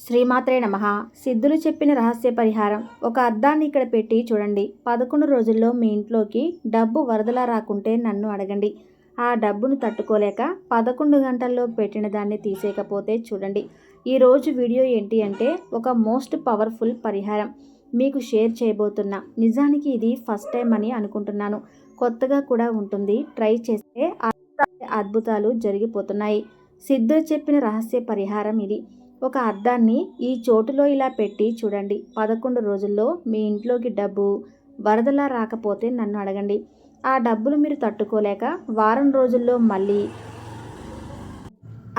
శ్రీమాత్రే నమః. సిద్ధులు చెప్పిన రహస్య పరిహారం. ఒక అద్దాన్ని ఇక్కడ పెట్టి చూడండి. 11 రోజుల్లో మీ ఇంట్లోకి డబ్బు వరదలా రాకుంటే నన్ను అడగండి. ఆ డబ్బును తట్టుకోలేక 11 గంటల్లో పెట్టిన దాన్ని తీసేయకపోతే చూడండి. ఈరోజు వీడియో ఏంటి అంటే ఒక మోస్ట్ పవర్ఫుల్ పరిహారం మీకు షేర్ చేయబోతున్నా. నిజానికి ఇది ఫస్ట్ టైం అని అనుకుంటున్నాను. కొత్తగా కూడా ఉంటుంది. ట్రై చేస్తే అద్భుతాలు జరిగిపోతున్నాయి. సిద్ధులు చెప్పిన రహస్య పరిహారం ఇది. ఒక అద్దాన్ని ఈ చోటులో ఇలా పెట్టి చూడండి. 11 రోజుల్లో మీ ఇంట్లోకి డబ్బు వరదలా రాకపోతే నన్ను అడగండి. ఆ డబ్బులు మీరు తట్టుకోలేక వారం రోజుల్లో మళ్ళీ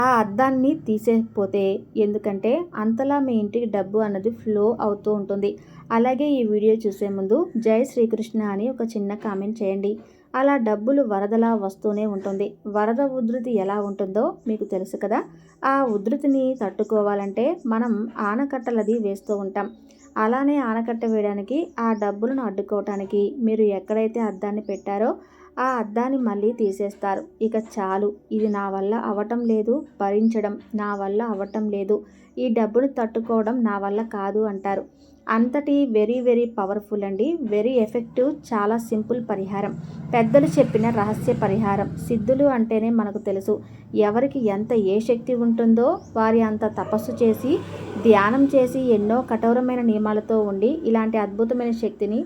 ఆ అద్దాన్ని తీసేయకపోతే, ఎందుకంటే అంతలా మీ ఇంటికి డబ్బు అన్నది ఫ్లో అవుతూ ఉంటుంది. అలాగే ఈ వీడియో చూసే ముందు జై శ్రీకృష్ణ అని ఒక చిన్న కామెంట్ చేయండి. అలా డబ్బులు వరదలా వస్తూనే ఉంటుంది. వరద ఉధృతి ఎలా ఉంటుందో మీకు తెలుసు కదా. ఆ ఉధృతిని తట్టుకోవాలంటే మనం ఆనకట్టలది వేస్తూ ఉంటాం. అలానే ఆనకట్ట వేయడానికి, ఆ డబ్బులను అడ్డుకోవటానికి మీరు ఎక్కడైతే అద్దాన్ని పెట్టారో ఆ అద్దాన్ని మళ్ళీ తీసేస్తారు. ఇక చాలు, ఇది నా వల్ల అవ్వటం లేదు, భరించడం నా వల్ల అవ్వటం లేదు, ఈ డబ్బును తట్టుకోవడం నా వల్ల కాదు అంటారు. అంతటి వెరీ వెరీ పవర్ఫుల్ అండి. Very effective. చాలా సింపుల్ పరిహారం. పెద్దలు చెప్పిన రహస్య పరిహారం. సిద్ధులు అంటేనే మనకు తెలుసు ఎవరికి ఎంత ఏ శక్తి ఉంటుందో వారి అంత తపస్సు చేసి, ధ్యానం చేసి, ఎన్నో కఠోరమైన నియమాలతో ఉండి ఇలాంటి అద్భుతమైన శక్తిని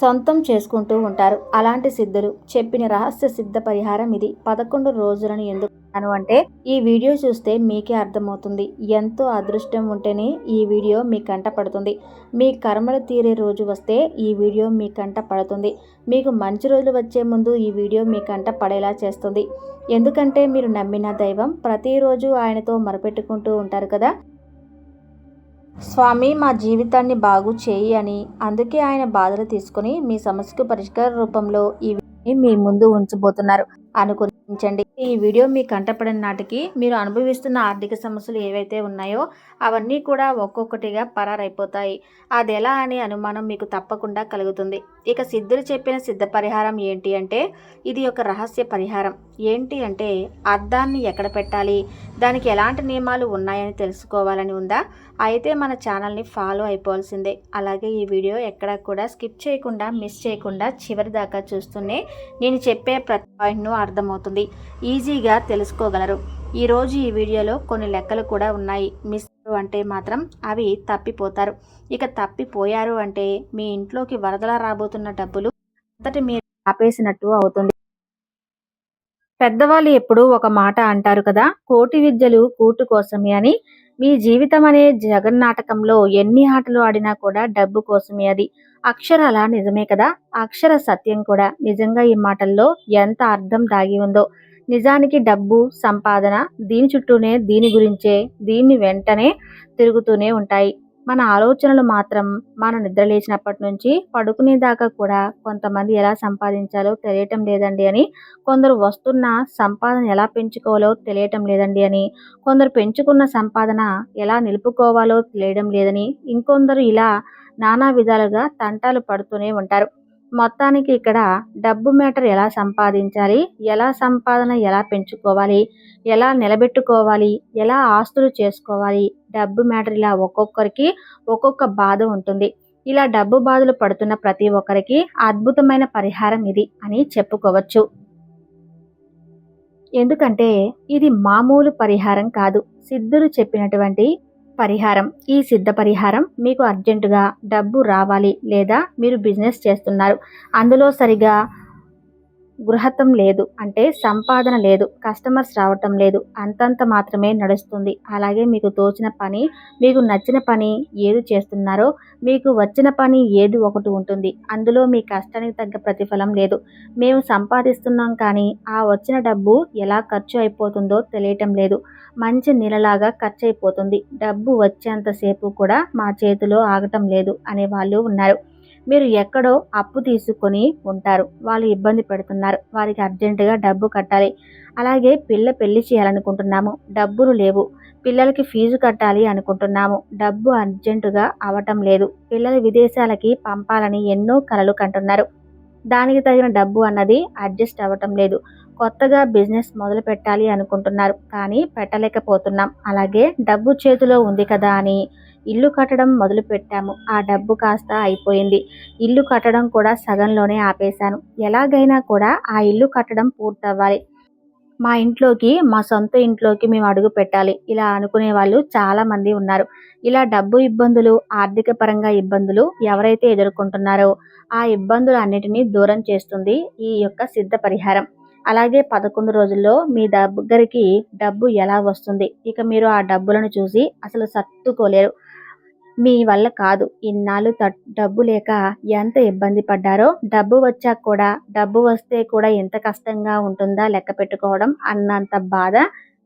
సొంతం చేసుకుంటూ ఉంటారు. అలాంటి సిద్ధులు చెప్పిన రహస్య సిద్ధ పరిహారం ఇది. 11 రోజులను ఎందుకు అంటే ఈ వీడియో చూస్తే మీకే అర్థమవుతుంది. ఎంతో అదృష్టం ఉంటేనే ఈ వీడియో మీ కంట పడుతుంది. మీ కర్మలు తీరే రోజు వస్తే ఈ వీడియో మీ కంట పడుతుంది. మీకు మంచి రోజులు వచ్చే ముందు ఈ వీడియో మీ కంట పడేలా చేస్తుంది. ఎందుకంటే మీరు నమ్మిన దైవం ప్రతిరోజు ఆయనతో మొరపెట్టుకుంటూ ఉంటారు కదా. స్వామి, మా జీవితాన్ని బాగు చేయి అని. అందుకే ఆయన బాధలు తీసుకుని మీ సమస్యకు పరిష్కార రూపంలో ఈ వీడియోని మీ ముందు ఉంచబోతున్నారు అనుకుంటండి. ఈ వీడియో మీ కంటపడిన నాటికి మీరు అనుభవిస్తున్న ఆర్థిక సమస్యలు ఏవైతే ఉన్నాయో అవన్నీ కూడా ఒక్కొక్కటిగా పరారైపోతాయి. అది ఎలా అనే అనుమానం మీకు తప్పకుండా కలుగుతుంది. ఇక సిద్ధులు చెప్పిన సిద్ధ పరిహారం ఏంటి అంటే ఇది ఒక రహస్య పరిహారం. ఏంటి అంటే అద్దాన్ని ఎక్కడ పెట్టాలి, దానికి ఎలాంటి నియమాలు ఉన్నాయని తెలుసుకోవాలని ఉందా? అయితే మన ఛానల్ని ఫాలో అయిపోవాల్సిందే. అలాగే ఈ వీడియో ఎక్కడ కూడా స్కిప్ చేయకుండా, మిస్ చేయకుండా చివరి దాకా చూస్తూనే నేను చెప్పే ప్రతి పాయింట్ను అర్థమవుతుంది, ఈజీగా తెలుసుకోగలరు. ఈరోజు ఈ వీడియోలో కొన్ని లెక్కలు కూడా ఉన్నాయి. మిస్ అంటే మాత్రం అవి తప్పిపోతారు. ఇక తప్పిపోయారు అంటే మీ ఇంట్లోకి వరదలా రాబోతున్న డబ్బులు అంతటి మీరు ఆపేసినట్టు అవుతుంది. పెద్దవాళ్ళు ఎప్పుడూ ఒక మాట అంటారు కదా, కోటి విద్యలు కూటు కోసమే అని. మీ జీవితం అనే జగన్నాటకంలో ఎన్ని ఆటలు ఆడినా కూడా డబ్బు కోసమే. అది అక్షరాల నిజమే కదా. అక్షర సత్యం కూడా. నిజంగా ఈ మాటల్లో ఎంత అర్థం దాగి ఉందో. నిజానికి డబ్బు, సంపాదన దీని చుట్టూనే, దీని గురించే, దీన్ని వెంటనే తిరుగుతూనే ఉంటాయి. మన ఆలోచనలు మాత్రం మనం నిద్రలేచినప్పటి నుంచి పడుకునేదాకా కూడా కొంతమంది ఎలా సంపాదించాలో తెలియటం లేదండి అని, కొందరు వస్తున్న సంపాదన ఎలా పెంచుకోవాలో తెలియటం లేదండి అని, కొందరు పెంచుకున్న సంపాదన ఎలా నిలుపుకోవాలో తెలియడం లేదని, ఇంకొందరు ఇలా నానా విధాలుగా తంటాలు పడుతూనే ఉంటారు. మొత్తానికి ఇక్కడ డబ్బు మ్యాటర్ ఎలా సంపాదించాలి, ఎలా పెంచుకోవాలి, ఎలా నిలబెట్టుకోవాలి, ఎలా ఆస్తులు చేసుకోవాలి, డబ్బు మ్యాటర్ ఇలా ఒక్కొక్కరికి ఒక్కొక్క బాధ ఉంటుంది. ఇలా డబ్బు బాధలు పడుతున్న ప్రతి ఒక్కరికి అద్భుతమైన పరిహారం ఇది అని చెప్పుకోవచ్చు. ఎందుకంటే ఇది మామూలు పరిహారం కాదు, సిద్ధులు చెప్పినటువంటి పరిహారం. ఈ సిద్ధ పరిహారం మీకు అర్జెంటుగా డబ్బు రావాలి, లేదా మీరు బిజినెస్ చేస్తున్నారు, అందులో సరిగా గృహత్వం లేదు అంటే సంపాదన లేదు, కస్టమర్స్ రావటం లేదు, అంతంత మాత్రమే నడుస్తుంది. అలాగే మీకు తోచిన పని, మీకు నచ్చిన పని ఏది చేస్తున్నారో, మీకు వచ్చిన పని ఏది ఒకటి ఉంటుంది, అందులో మీ కష్టానికి తగ్గ ప్రతిఫలం లేదు. మేము సంపాదిస్తున్నాం కానీ ఆ వచ్చిన డబ్బు ఎలా ఖర్చు అయిపోతుందో తెలియటం లేదు, మంచి నీళ్ళలాగా ఖర్చు అయిపోతుంది, డబ్బు వచ్చేంతసేపు కూడా మా చేతిలో ఆగటం లేదు అనే వాళ్ళు ఉన్నారు. మీరు ఎక్కడో అప్పు తీసుకొని ఉంటారు, వాళ్ళు ఇబ్బంది పెడుతున్నారు, వారికి అర్జెంటుగా డబ్బు కట్టాలి. అలాగే పెళ్లి చేయాలనుకుంటున్నాము, డబ్బులు లేవు. పిల్లలకి ఫీజు కట్టాలి అనుకుంటున్నాము, డబ్బు అర్జెంటుగా అవటం లేదు. పిల్లలు విదేశాలకి పంపాలని ఎన్నో కలలు కంటున్నారు, దానికి తగిన డబ్బు అన్నది అడ్జస్ట్ అవ్వటం లేదు. కొత్తగా బిజినెస్ మొదలు పెట్టాలి అనుకుంటున్నారు కానీ పెట్టలేకపోతున్నాం. అలాగే డబ్బు చేతిలో ఉంది కదా అని ఇల్లు కట్టడం మొదలు పెట్టాము. ఆ డబ్బు కాస్త అయిపోయింది. ఇల్లు కట్టడం కూడా సగంలోనే ఆపేశాను. ఎలాగైనా కూడా ఆ ఇల్లు కట్టడం పూర్తవ్వాలి. మా సొంత ఇంట్లోకి మేము అడుగు పెట్టాలి. ఇలా అనుకునే వాళ్ళు చాలా మంది ఉన్నారు. ఇలా డబ్బు ఇబ్బందులు, ఆర్థిక పరంగా ఇబ్బందులు ఎవరైతే ఎదుర్కొంటున్నారో ఆ ఇబ్బందులు అన్నిటినీ దూరం చేస్తుంది ఈ యొక్క సిద్ధ పరిహారం. అలాగే 11 రోజుల్లో మీ దగ్గరికి డబ్బు ఎలా వస్తుంది? ఇక మీరు ఆ డబ్బులను చూసి అసలు సర్దుకోలేరు. మీ వల్ల కాదు. ఇన్నాళ్ళు డబ్బు లేక ఎంత ఇబ్బంది పడ్డారో, డబ్బు వచ్చాక కూడా డబ్బు వస్తే కూడా ఎంత కష్టంగా ఉంటుందా లెక్క పెట్టుకోవడం అన్నంత బాధ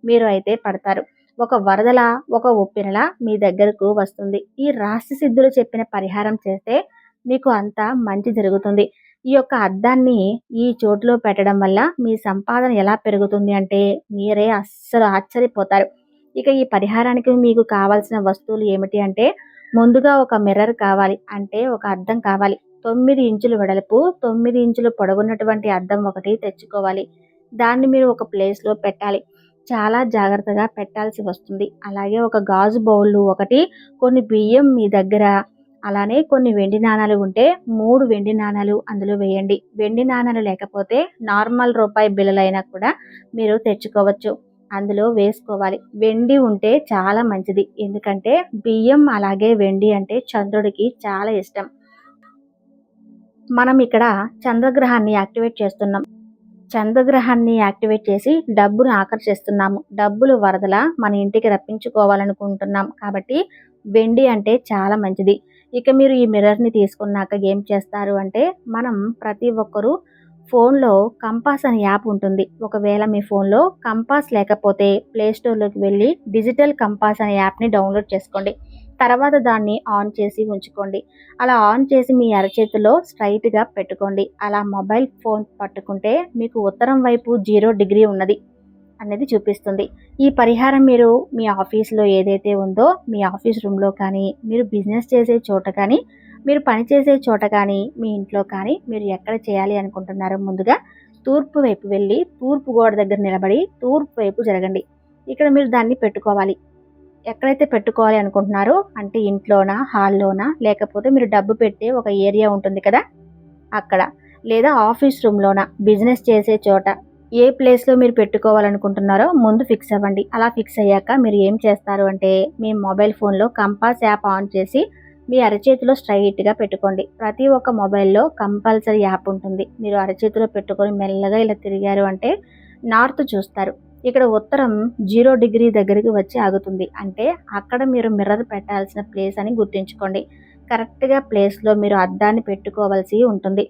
మీరు అయితే పడతారు. ఒక వరదలా, ఒక ఉప్పెనలా మీ దగ్గరకు వస్తుంది. ఈ రాశి సిద్ధులు చెప్పిన పరిహారం చేస్తే మీకు అంతా మంచి జరుగుతుంది. ఈ యొక్క అద్దాన్ని ఈ చోటులో పెట్టడం వల్ల మీ సంపాదన ఎలా పెరుగుతుంది అంటే మీరే అస్సలు ఆశ్చర్యపోతారు. ఇక ఈ పరిహారానికి మీకు కావాల్సిన వస్తువులు ఏమిటి అంటే ముందుగా ఒక మిర్రర్ కావాలి. అంటే ఒక అద్దం కావాలి. 9 ఇంచులు వెడల్పు, 9 ఇంచులు పొడవున్నటువంటి అద్దం ఒకటి తెచ్చుకోవాలి. దాన్ని మీరు ఒక ప్లేస్లో పెట్టాలి. చాలా జాగ్రత్తగా పెట్టాల్సి వస్తుంది. అలాగే ఒక గాజు బౌల్ ఒకటి, కొన్ని బియ్యం మీ దగ్గర, అలానే కొన్ని వెండి నాణాలు ఉంటే 3 వెండి నాణాలు అందులో వేయండి. వెండి నాణాలు లేకపోతే నార్మల్ రూపాయి బిళ్ళలైనా కూడా మీరు తెచ్చుకోవచ్చు. అందులో వేసుకోవాలి. వెండి ఉంటే చాలా మంచిది. ఎందుకంటే బియ్యం అలాగే వెండి అంటే చంద్రుడికి చాలా ఇష్టం. మనం ఇక్కడ చంద్రగ్రహాన్ని యాక్టివేట్ చేస్తున్నాం. చంద్రగ్రహాన్ని యాక్టివేట్ చేసి డబ్బును ఆకర్షిస్తున్నాము. డబ్బులు వరదలా మన ఇంటికి రప్పించుకోవాలనుకుంటున్నాం కాబట్టి వెండి అంటే చాలా మంచిది. ఇక మీరు ఈ మిర్రర్ని తీసుకున్నాక ఏం చేస్తారు అంటే మనం ప్రతి ఒక్కరూ ఫోన్లో కంపాస్ అనే యాప్ ఉంటుంది. ఒకవేళ మీ ఫోన్లో కంపాస్ లేకపోతే ప్లేస్టోర్లోకి వెళ్ళి డిజిటల్ కంపాస్ అనే యాప్ని డౌన్లోడ్ చేసుకోండి. తర్వాత దాన్ని ఆన్ చేసి ఉంచుకోండి. అలా ఆన్ చేసి మీ అరచేతిలో స్ట్రైట్గా పెట్టుకోండి. అలా మొబైల్ ఫోన్ పట్టుకుంటే మీకు ఉత్తరం వైపు 0 డిగ్రీ ఉన్నది అనేది చూపిస్తుంది. ఈ పరిహారం మీరు మీ ఆఫీస్లో ఏదైతే ఉందో మీ ఆఫీస్ రూమ్లో కానీ, మీరు బిజినెస్ చేసే చోట కానీ, మీరు పనిచేసే చోట కానీ, మీ ఇంట్లో కానీ మీరు ఎక్కడ చేయాలి అనుకుంటున్నారో ముందుగా తూర్పు వైపు వెళ్ళి తూర్పు గోడ దగ్గర నిలబడి తూర్పు వైపు జరగండి. ఇక్కడ మీరు దాన్ని పెట్టుకోవాలి. ఎక్కడైతే పెట్టుకోవాలి అనుకుంటున్నారో అంటే ఇంట్లోనా, హాల్లోనా, లేకపోతే మీరు డబ్బు పెట్టే ఒక ఏరియా ఉంటుంది కదా అక్కడ, లేదా ఆఫీస్ రూమ్లోనా, బిజినెస్ చేసే చోట ఏ ప్లేస్లో మీరు పెట్టుకోవాలనుకుంటున్నారో ముందు ఫిక్స్ అవ్వండి. అలా ఫిక్స్ అయ్యాక మీరు ఏం చేస్తారు అంటే మీ మొబైల్ ఫోన్లో కంపాస్ యాప్ ఆన్ చేసి మీ అరచేతిలో స్ట్రైట్గా పెట్టుకోండి. ప్రతి ఒక్క మొబైల్లో కంపల్సరీ యాప్ ఉంటుంది. మీరు అరచేతిలో పెట్టుకొని మెల్లగా ఇలా తిరిగారు అంటే నార్త్ చూస్తారు. ఇక్కడ ఉత్తరం 0 డిగ్రీ దగ్గరికి వచ్చి ఆగుతుంది. అంటే అక్కడ మీరు మిర్రర్ పెట్టాల్సిన ప్లేస్ అని గుర్తుంచుకోండి. కరెక్ట్గా ప్లేస్లో మీరు అద్దాన్ని పెట్టుకోవాల్సి ఉంటుంది.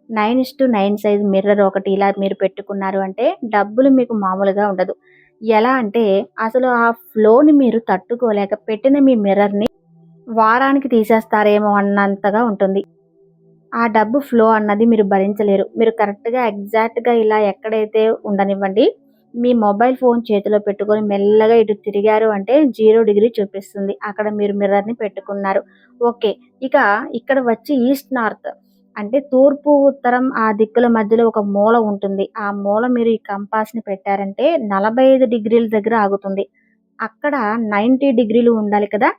9:9 సైజ్ మిర్రర్ ఒకటి ఇలా మీరు పెట్టుకున్నారు అంటే డబ్బులు మీకు మామూలుగా ఉండదు. ఎలా అంటే అసలు ఆ ఫ్లోని మీరు తట్టుకోలేక పెట్టిన మీ మిర్రర్ని వారానికి తీసేస్తారేమో అన్నంతగా ఉంటుంది. ఆ డబ్బు ఫ్లో అన్నది మీరు భరించలేరు. మీరు కరెక్ట్గా ఎగ్జాక్ట్గా ఇలా ఎక్కడైతే ఉండనివ్వండి, మీ మొబైల్ ఫోన్ చేతిలో పెట్టుకొని మెల్లగా ఇటు తిరిగారు అంటే 0 డిగ్రీ చూపిస్తుంది. అక్కడ మీరు మిర్రర్ని పెట్టుకున్నారు. ఓకే. ఇక ఇక్కడ వచ్చి ఈస్ట్ నార్త్ అంటే తూర్పు ఉత్తరం ఆ దిక్కుల మధ్యలో ఒక మూల ఉంటుంది. ఆ మూల మీరు ఈ కంపాస్ని పెట్టారంటే 45 డిగ్రీల దగ్గర ఆగుతుంది. అక్కడ 90 డిగ్రీలు ఉండాలి కదా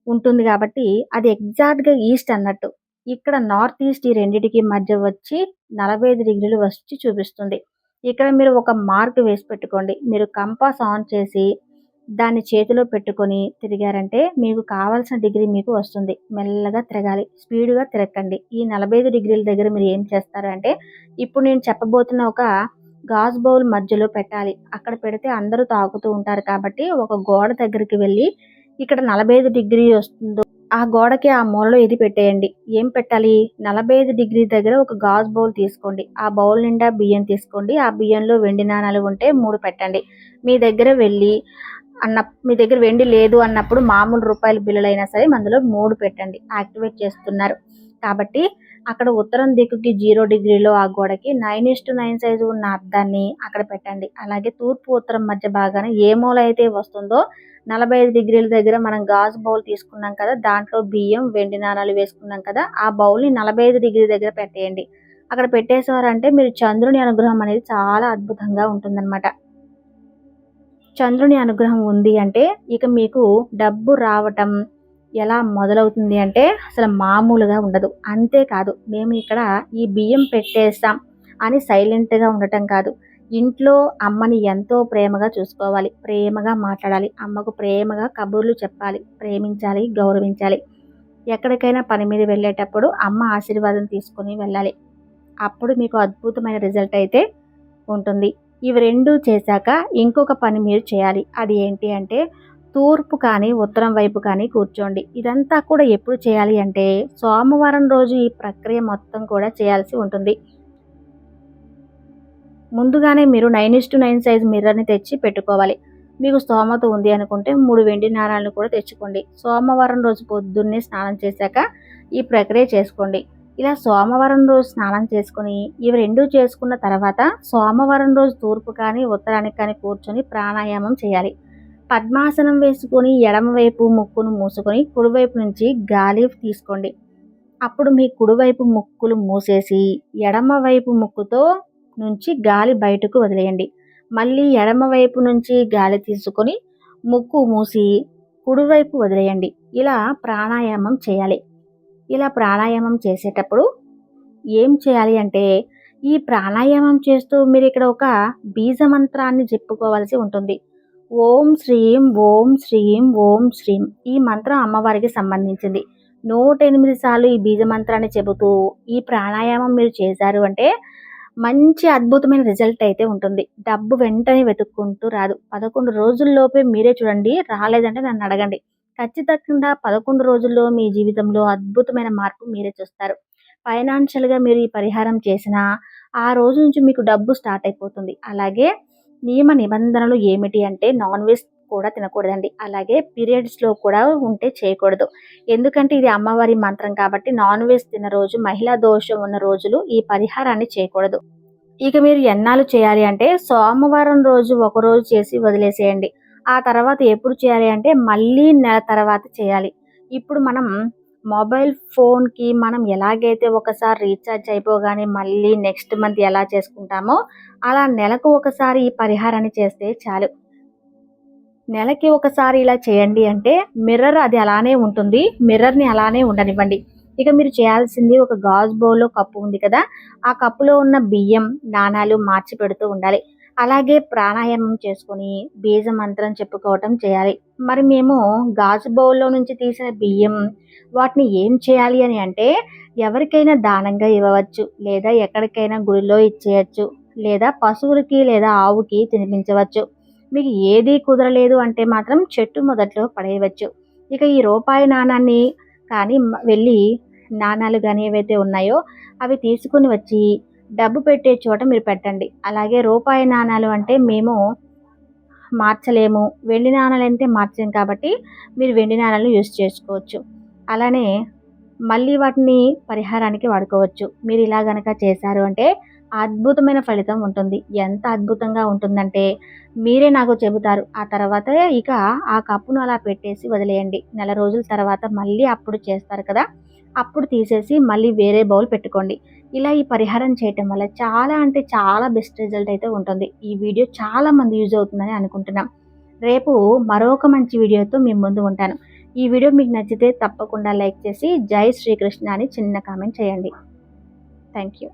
ఉంటుంది కాబట్టి అది ఎగ్జాక్ట్గా ఈస్ట్ అన్నట్టు. ఇక్కడ నార్త్ ఈస్ట్ ఈ రెండిటికి మధ్య వచ్చి 45 డిగ్రీలు వచ్చి చూపిస్తుంది. ఇక్కడ మీరు ఒక మార్క్ వేసి పెట్టుకోండి. మీరు కంపాస్ ఆన్ చేసి దాన్ని చేతిలో పెట్టుకొని తిరిగారంటే మీకు కావాల్సిన డిగ్రీ మీకు వస్తుంది. మెల్లగా తిరగాలి. స్పీడ్గా తిరగండి. ఈ 45 డిగ్రీల దగ్గర మీరు ఏం చేస్తారు అంటే ఇప్పుడు నేను చెప్పబోతున్న ఒక గాజు బౌల్ మధ్యలో పెట్టాలి. అక్కడ పెడితే అందరూ తాగుతూ ఉంటారు కాబట్టి ఒక గోడ దగ్గరికి వెళ్ళి ఇక్కడ 45 డిగ్రీ వస్తుందో ఆ గోడకి ఆ మూలలో ఇది పెట్టేయండి. ఏం పెట్టాలి? 45 డిగ్రీ దగ్గర ఒక గాజు బౌల్ తీసుకోండి. ఆ బౌల్ నిండా బియ్యం తీసుకోండి. ఆ బియ్యంలో వెండి నాణాలు ఉంటే 3 పెట్టండి. మీ దగ్గర మీ దగ్గర వెండి లేదు అన్నప్పుడు మామూలు రూపాయల బిళ్ళలైనా సరే అందులో 3 పెట్టండి. యాక్టివేట్ చేస్తున్నారు కాబట్టి అక్కడ ఉత్తరం దిక్కుకి 0 డిగ్రీలో ఆ గోడకి 9:9 సైజు ఉన్న అద్దాన్ని అక్కడ పెట్టండి. అలాగే తూర్పు ఉత్తరం మధ్య భాగాన ఏ మూల అయితే వస్తుందో 45 డిగ్రీల దగ్గర మనం గాజు బౌల్ తీసుకున్నాం కదా, దాంట్లో బియ్యం వెండి నాణాలు వేసుకున్నాం కదా, ఆ బౌల్ని 45 డిగ్రీ దగ్గర పెట్టేయండి. అక్కడ పెట్టేశారంటే మీరు చంద్రుని అనుగ్రహం అనేది చాలా అద్భుతంగా ఉంటుందన్నమాట. చంద్రుని అనుగ్రహం ఉంది అంటే ఇక మీకు డబ్బు రావటం ఎలా మొదలవుతుంది అంటే అసలు మామూలుగా ఉండదు. అంతేకాదు మేము ఇక్కడ ఈ బియ్యం పెట్టేస్తాం అని సైలెంట్‌గా ఉండటం కాదు. ఇంట్లో అమ్మని ఎంతో ప్రేమగా చూసుకోవాలి. ప్రేమగా మాట్లాడాలి. అమ్మకు ప్రేమగా కబుర్లు చెప్పాలి. ప్రేమించాలి, గౌరవించాలి. ఎక్కడికైనా పని మీద వెళ్ళేటప్పుడు అమ్మ ఆశీర్వాదం తీసుకొని వెళ్ళాలి. అప్పుడు మీకు అద్భుతమైన రిజల్ట్ అయితే ఉంటుంది. ఇవి 2 చేశాక ఇంకొక పని మీరు చేయాలి. అది ఏంటి అంటే తూర్పు కానీ, ఉత్తరం వైపు కానీ కూర్చోండి. ఇదంతా కూడా ఎప్పుడు చేయాలి అంటే సోమవారం రోజు ఈ ప్రక్రియ మొత్తం కూడా చేయాల్సి ఉంటుంది. ముందుగానే మీరు 9:9 సైజ్ మిర్రర్‌ని తెచ్చి పెట్టుకోవాలి. మీకు స్తోమత ఉంది అనుకుంటే 3 వెండి నాణాలను కూడా తెచ్చుకోండి. సోమవారం రోజు పొద్దున్నే స్నానం చేశాక ఈ ప్రక్రియ చేసుకోండి. ఇలా సోమవారం రోజు స్నానం చేసుకొని ఇవి 2 చేసుకున్న తర్వాత సోమవారం రోజు తూర్పు కానీ, ఉత్తరానికి కానీ కూర్చొని ప్రాణాయామం చేయాలి. పద్మాసనం వేసుకొని ఎడమవైపు ముక్కును మూసుకొని కుడివైపు నుంచి గాలి తీసుకోండి. అప్పుడు మీ కుడివైపు ముక్కులు మూసేసి ఎడమవైపు ముక్కుతో నుంచి గాలి బయటకు వదిలేయండి. మళ్ళీ ఎడమవైపు నుంచి గాలి తీసుకొని ముక్కు మూసి కుడివైపు వదిలేయండి. ఇలా ప్రాణాయామం చేయాలి. ఇలా ప్రాణాయామం చేసేటప్పుడు ఏం చేయాలి అంటే ఈ ప్రాణాయామం చేస్తూ మీరు ఇక్కడ ఒక బీజ మంత్రాన్ని చెప్పుకోవాల్సి ఉంటుంది. ఓం శ్రీం ఓం శ్రీం ఓం శ్రీం. ఈ మంత్రం అమ్మవారికి సంబంధించింది. 108 సార్లు ఈ బీజ మంత్రాన్ని చెబుతూ ఈ ప్రాణాయామం మీరు చేశారు అంటే మంచి అద్భుతమైన రిజల్ట్ అయితే ఉంటుంది. డబ్బు వెంటనే వెతుక్కుంటూ రాదు. 11 రోజుల్లోపే మీరే చూడండి, రాలేదంటే నన్ను అడగండి. ఖచ్చితంగా 11 రోజుల్లో మీ జీవితంలో అద్భుతమైన మార్పు మీరే చూస్తారు. ఫైనాన్షియల్‌గా మీరు ఈ పరిహారం చేసినా ఆ రోజు నుంచి మీకు డబ్బు స్టార్ట్ అయిపోతుంది. అలాగే నియమ నిబంధనలు ఏమిటి అంటే నాన్ వెజ్ కూడా తినకూడదండి. అలాగే పీరియడ్స్‌లో కూడా ఉంటే చేయకూడదు. ఎందుకంటే ఇది అమ్మవారి మంత్రం కాబట్టి నాన్ వెజ్ తిన్న రోజు, మహిళా దోషం ఉన్న రోజులు ఈ పరిహారాన్ని చేయకూడదు. ఇక మీరు ఎన్నాళ్ళు చేయాలి అంటే సోమవారం రోజు ఒకరోజు చేసి వదిలేసేయండి. ఆ తర్వాత ఎప్పుడు చేయాలి అంటే మళ్ళీ నెల తర్వాత చేయాలి. ఇప్పుడు మనం మొబైల్ ఫోన్‌కి మనం ఎలాగైతే ఒకసారి రీఛార్జ్ అయిపోగానే మళ్ళీ నెక్స్ట్ మంత్ ఎలా చేసుకుంటామో అలా నెలకు ఒకసారి ఈ పరిహారాన్ని చేస్తే చాలు. నెలకి ఒకసారి ఇలా చేయండి అంటే మిర్రర్ అది అలానే ఉంటుంది. మిర్రర్‌ని అలానే ఉండనివ్వండి. ఇక మీరు చేయాల్సింది ఒక గాజు బౌల్‌లో కప్పు ఉంది కదా! ఆ కప్పులో ఉన్న బియ్యం, నాణాలు మార్చి పెడుతూ ఉండాలి. అలాగే ప్రాణాయామం చేసుకొని బీజ మంత్రం చెప్పుకోవటం చేయాలి. మరి మేము గాజు బౌల్‌లో నుంచి తీసిన బియ్యం వాటిని ఏం చేయాలి అని అంటే ఎవరికైనా దానంగా ఇవ్వవచ్చు. లేదా ఎక్కడికైనా గుడిలో ఇచ్చేయచ్చు. లేదా పశువులకి లేదా ఆవుకి తినిపించవచ్చు. మీకు ఏది కుదరలేదు అంటే మాత్రం చెట్టు మొదట్లో పడేయవచ్చు. ఇక ఈ రూపాయి నాణాన్ని కానీ వెళ్ళి నాణాలు కానీ ఏవైతే ఉన్నాయో అవి తీసుకుని వచ్చి డబ్బు పెట్టే చోట మీరు పెట్టండి. అలాగే రూపాయి నాణాలు అంటే మేము మార్చలేము. వెండి నాణాలు అంటే మార్చలేము కాబట్టి మీరు వెండి నాణాలను యూజ్ చేసుకోవచ్చు. అలానే మళ్ళీ వాటిని పరిహారానికి వాడుకోవచ్చు. మీరు ఇలా గనక చేశారు అంటే అద్భుతమైన ఫలితం ఉంటుంది. ఎంత అద్భుతంగా ఉంటుందంటే మీరే నాకు చెబుతారు. ఆ తర్వాత ఇక ఆ కప్పును అలా పెట్టేసి వదిలేయండి. నెల రోజుల తర్వాత మళ్ళీ అప్పుడు చేస్తారు కదా! అప్పుడు తీసేసి మళ్ళీ వేరే బౌల్ పెట్టుకోండి. ఇలా ఈ పరిహారం చేయటం వల్ల చాలా అంటే చాలా బెస్ట్ రిజల్ట్ అయితే ఉంటుంది. ఈ వీడియో చాలా మంది యూజ్ అవుతుందని అనుకుంటున్నాం. రేపు మరొక మంచి వీడియోతో మీ ముందు ఉంటాను. ఈ వీడియో మీకు నచ్చితే తప్పకుండా లైక్ చేసి జై శ్రీకృష్ణ అని చిన్న కామెంట్ చేయండి. Thank you.